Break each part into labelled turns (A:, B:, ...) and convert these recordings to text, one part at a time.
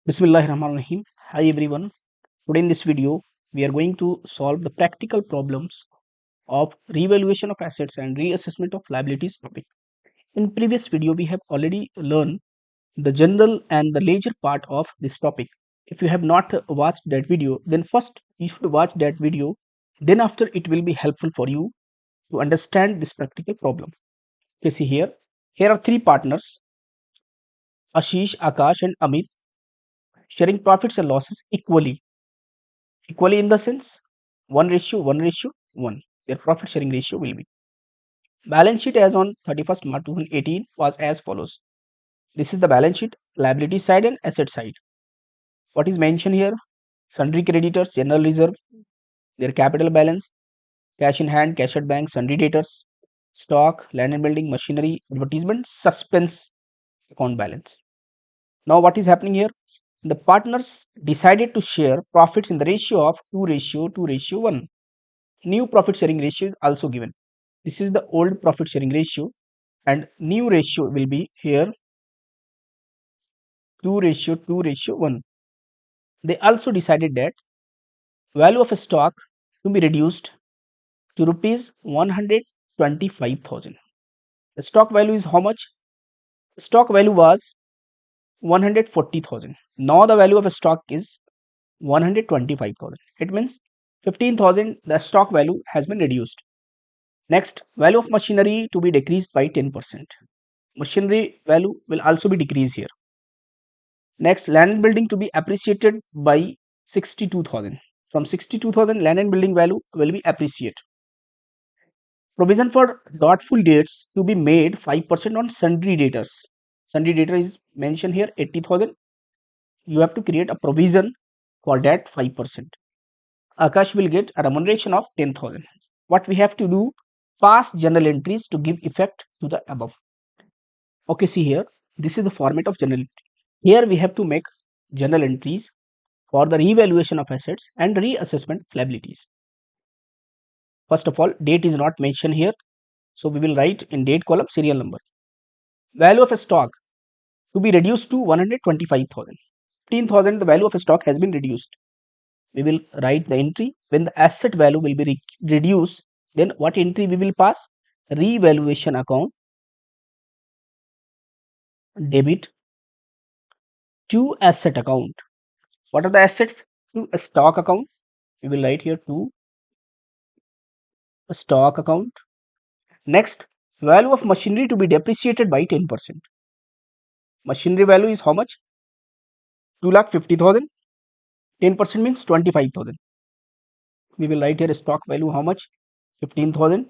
A: Bismillahirrahmanirrahim. Hi everyone. Today in this video, we are going to solve the practical problems of revaluation of assets and reassessment of liabilities topic. In previous video, we have already learned the general and the ledger part of this topic. If you have not watched that video, then first you should watch that video. Then after it will be helpful for you to understand this practical problem. Okay, see here. Here are three partners, Ashish, Akash and Amit, sharing profits and losses equally. Equally in the sense 1:1:1. Their profit sharing ratio will be. Balance sheet as on 31st March 2018 was as follows. This is the balance sheet, liability side and asset side. What is mentioned here? Sundry creditors, general reserve, their capital balance, cash in hand, cash at bank, sundry debtors, stock, land and building, machinery, advertisement, suspense account balance. Now what is happening here? The partners decided to share profits in the ratio of 2:2:1. New profit sharing ratio is also given. This is the old profit sharing ratio and new ratio will be here 2:1. They also decided that value of a stock to be reduced to rupees 125,000. The stock value is how much? Stock value was 140,000. Now the value of a stock is 125,000. It means 15,000 the stock value has been reduced. Next, value of machinery to be decreased by 10%. Machinery value will also be decreased here. Next, land and building to be appreciated by 62,000. From 62,000, land and building value will be appreciated. Provision for doubtful debts to be made 5% on sundry debtors. Sundry debtor is mentioned here 80,000. You have to create a provision for that 5%. Akash will get a remuneration of 10,000. What we have to do? Pass journal entries to give effect to the above. Okay, see here. This is the format of journal. Here we have to make journal entries for the revaluation of assets and reassessment of liabilities. First of all, date is not mentioned here. So we will write in date column serial number. Value of a stock to be reduced to 125,000. 15,000 the value of a stock has been reduced. We will write the entry when the asset value will be reduced. Then what entry we will pass? Revaluation account debit to asset account. What are the assets? To a stock account. We will write here to a stock account. Next, value of machinery to be depreciated by 10%. Machinery value is how much? 2,50,000. 10% means 25,000. We will write here stock value how much? 15,000.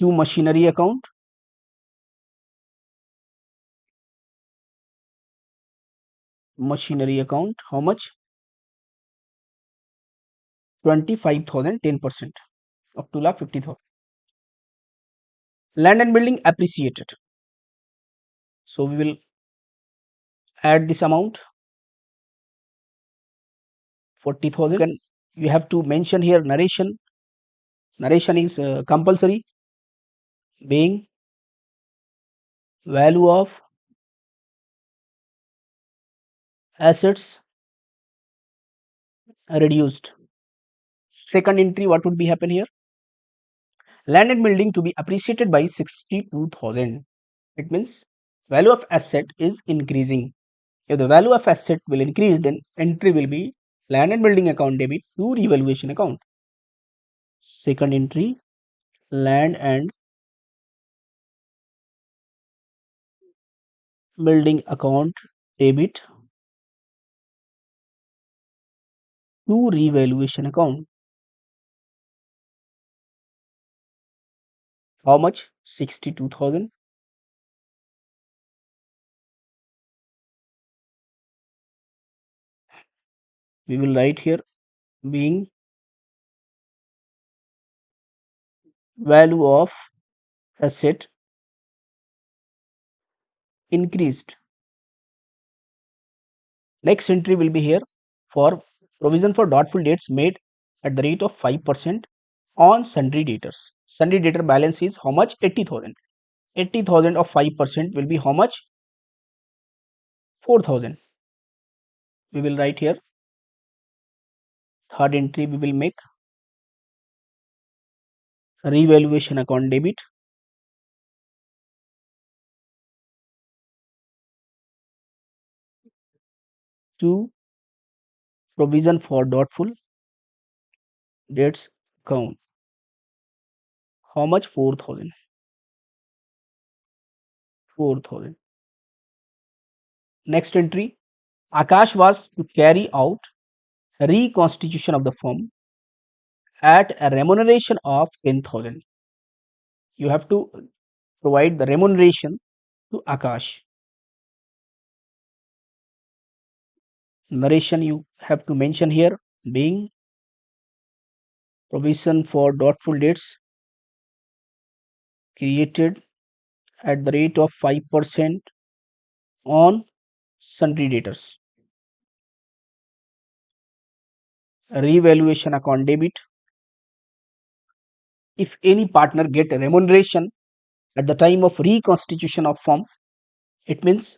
A: To machinery account. Machinery account how much? 25,000. 10% of 2,50,000. Land and building appreciated. So we will add this amount 40,000. You have to mention here narration. Narration is compulsory, being value of assets reduced. Second entry, what would be happen here? Land and building to be appreciated by 62,000. It means value of asset is increasing. If the value of asset will increase, then entry will be land and building account debit to revaluation account. Second entry, land and building account debit to revaluation account. How much? 62,000. We will write here being value of asset increased. Next entry will be here for provision for doubtful debts made at the rate of 5% on sundry debtors. Sundry debtor balance is how much? 80,000. 80,000 of 5% will be how much? 4,000. we will write here. Third entry we will make revaluation account debit to provision for doubtful debts account. How much? 4,000. 4,000. Next entry, Akash was to carry out reconstitution of the firm at a remuneration of 10,000. You have to provide the remuneration to Akash. Narration you have to mention here being provision for doubtful debts created at the rate of 5% on sundry debtors. Revaluation account debit. If any partner get a remuneration at the time of reconstitution of firm, it means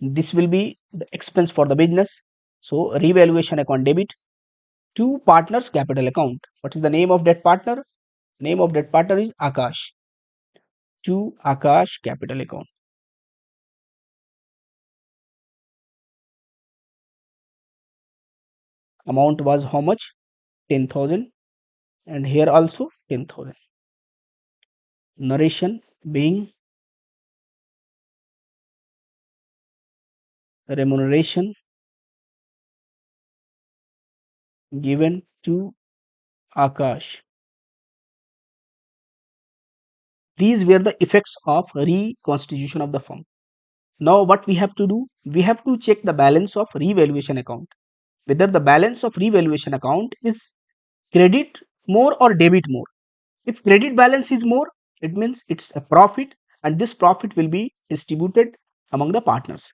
A: this will be the expense for the business. So revaluation account debit to partners capital account. What is the name of that partner? Name of that partner is Akash. To Akash capital account. Amount was how much? 10,000, and here also 10,000. Narration being remuneration given to Akash. These were the effects of reconstitution of the firm. Now what we have to do? We have to check the balance of revaluation account. Whether the balance of revaluation account is credit more or debit more. If credit balance is more, it means it's a profit, and this profit will be distributed among the partners.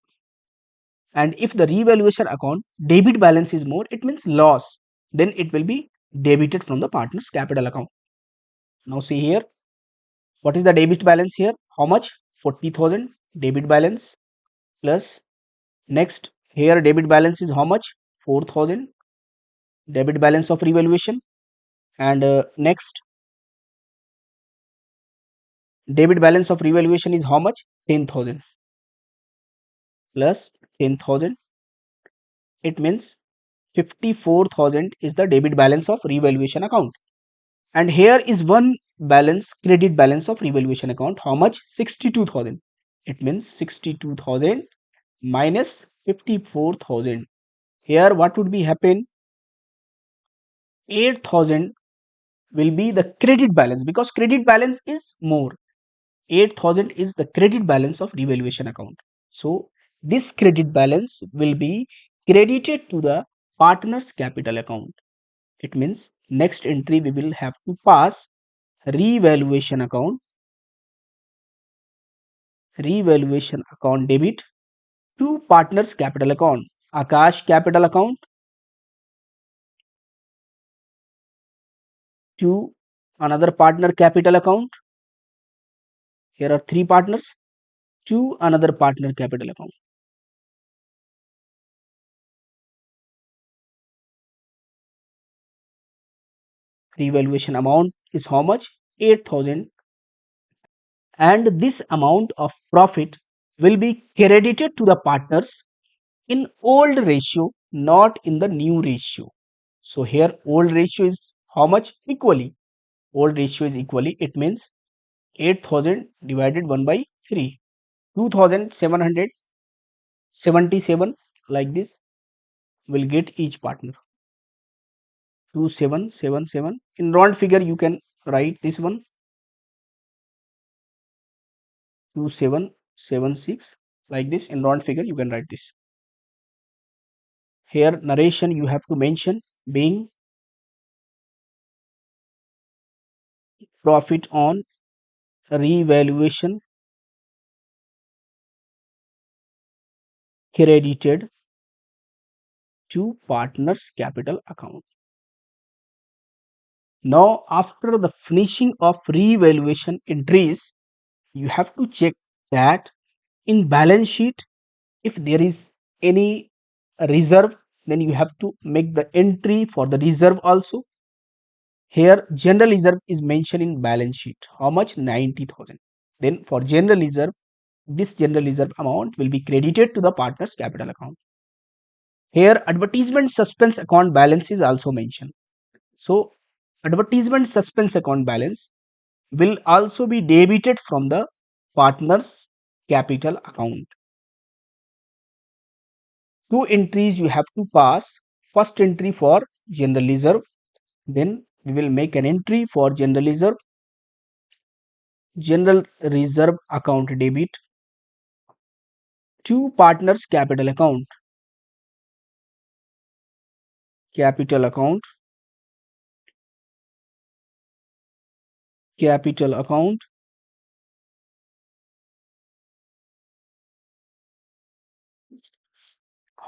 A: And if the revaluation account debit balance is more, it means loss. Then it will be debited from the partners capital account. Now see here, what is the debit balance here? How much? 40,000 debit balance plus next here debit balance is how much? 4,000 debit balance of revaluation, and next debit balance of revaluation is how much? 10,000 plus 10,000. It means 54,000 is the debit balance of revaluation account. And here is one balance, credit balance of revaluation account. How much? 62,000. It means 62,000 minus 54,000. Here what would be happen? 8,000 will be the credit balance because credit balance is more. 8,000 is the credit balance of revaluation account. So this credit balance will be credited to the partner's capital account. It means next entry we will have to pass revaluation account debit to partners capital account. Akash capital account to another partner capital account. Here are three partners to another partner capital account. Revaluation amount is how much? 8,000, and this amount of profit will be credited to the partners in old ratio, not in the new ratio. So here old ratio is how much? Equally. Old ratio is equally. It means 8,000 divided 1 by 3. 2,777 like this will get each partner. 2,777. In round figure you can write this one. 2,776 like this. In round figure you can write this. Here narration you have to mention being profit on revaluation credited to partners capital account. Now after the finishing of revaluation entries, you have to check that in balance sheet if there is any reserve then you have to make the entry for the reserve also. Here general reserve is mentioned in balance sheet. How much? 90,000. Then for general reserve, this general reserve amount will be credited to the partner's capital account. Here advertisement suspense account balance is also mentioned. So advertisement suspense account balance will also be debited from the partner's capital account. Two entries you have to pass. First entry for general reserve, then we will make an entry for general reserve account debit to partners capital account capital account.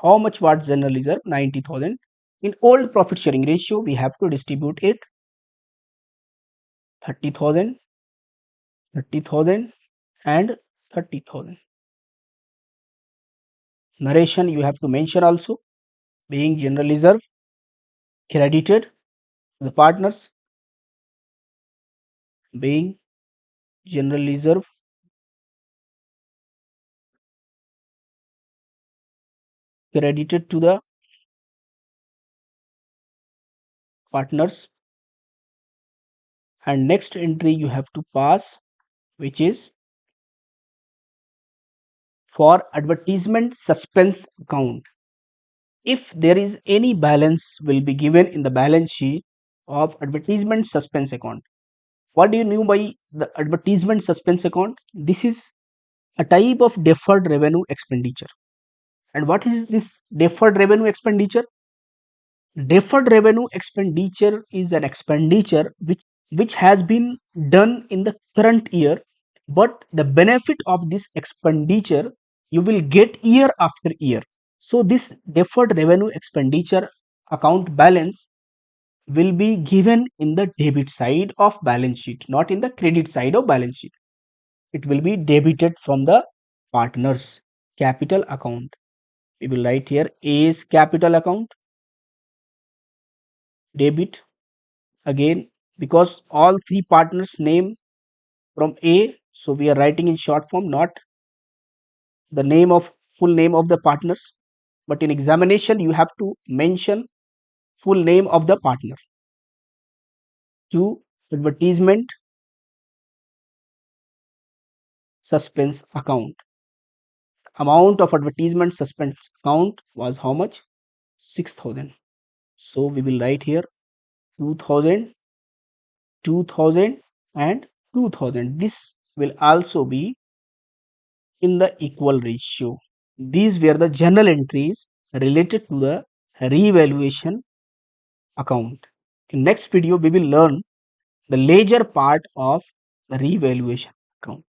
A: How much was general reserve? 90,000. In old profit sharing ratio, we have to distribute it 30,000, 30,000 and 30,000. Narration you have to mention also, being general reserve credited to the partners, being general reserve credited to the partners, and next entry you have to pass, which is for advertisement suspense account. If there is any balance will be given in the balance sheet of advertisement suspense account. What do you mean by the advertisement suspense account? This is a type of deferred revenue expenditure. And what is this deferred revenue expenditure? Deferred revenue expenditure is an expenditure which has been done in the current year, but the benefit of this expenditure you will get year after year. So this deferred revenue expenditure account balance will be given in the debit side of balance sheet, not in the credit side of balance sheet. It will be debited from the partners capital account. We will write here A's capital account debit. Again, because all three partners name from A, so we are writing in short form, not the name of full name of the partners, but in examination you have to mention full name of the partner. To advertisement suspense account. Amount of advertisement suspense account was how much? 6,000. So we will write here 2,000, 2,000 and 2,000. This will also be in the equal ratio. These were the journal entries related to the revaluation account. In next video, we will learn the ledger part of the revaluation account.